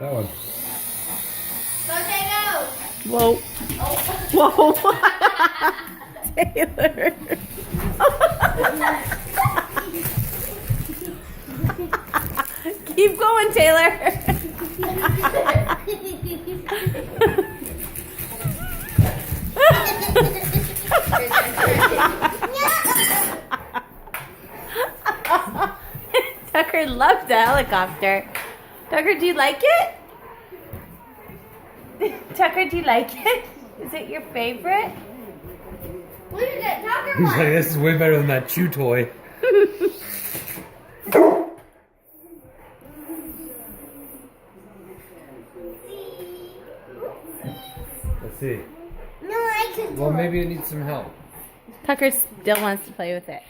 That one. Whoa. Whoa. Taylor. Keep going, Taylor. Tucker loved the helicopter. Tucker, do you like it? Tucker, do you like it? Is it your favorite? What is that Tucker He's one? like, this is way better than that chew toy. Let's see. No, I can do Well, it. maybe it needs some help. Tucker still wants to play with it.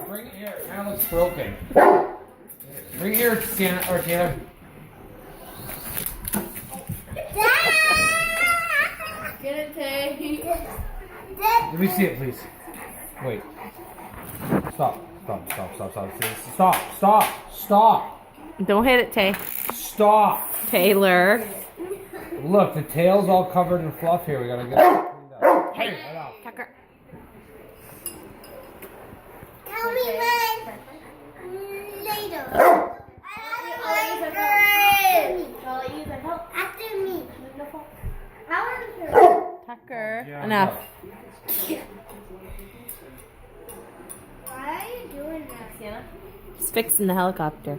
Bring it here. It kind of looks broken. Bring it here, Sienna or Taylor. Get it, Tay. Let me see it, please. Wait. Stop. Stop. Stop. Stop. Stop. Stop. Stop. Stop. Don't hit it, Tay. Stop. Taylor. Look, the tail's all covered in fluff here. We gotta get it cleaned up. Hey, Right off. Tucker. Tell me when later. After me. Tucker. Yeah, Enough. Why are you doing that, Sienna? Just fixing the helicopter.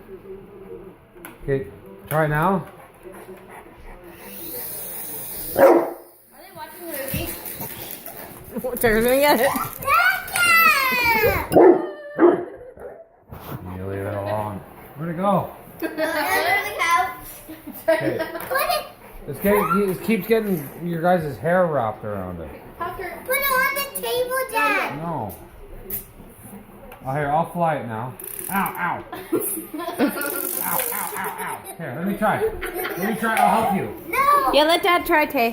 Okay, try it now. Are they watching the movie? Tucker's gonna get it. You leave it alone. Where'd it go? Okay. It keeps getting your guys' hair wrapped around it. Put it on the table, Dad. No. Oh, here, I'll fly it now. Ow, ow. Ow, ow, ow, ow. Here, let me try. Let me try, I'll help you. No. Yeah, let Dad try, Tay.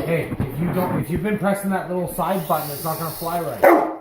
Hey, if you've been pressing that little side button, it's not gonna fly right.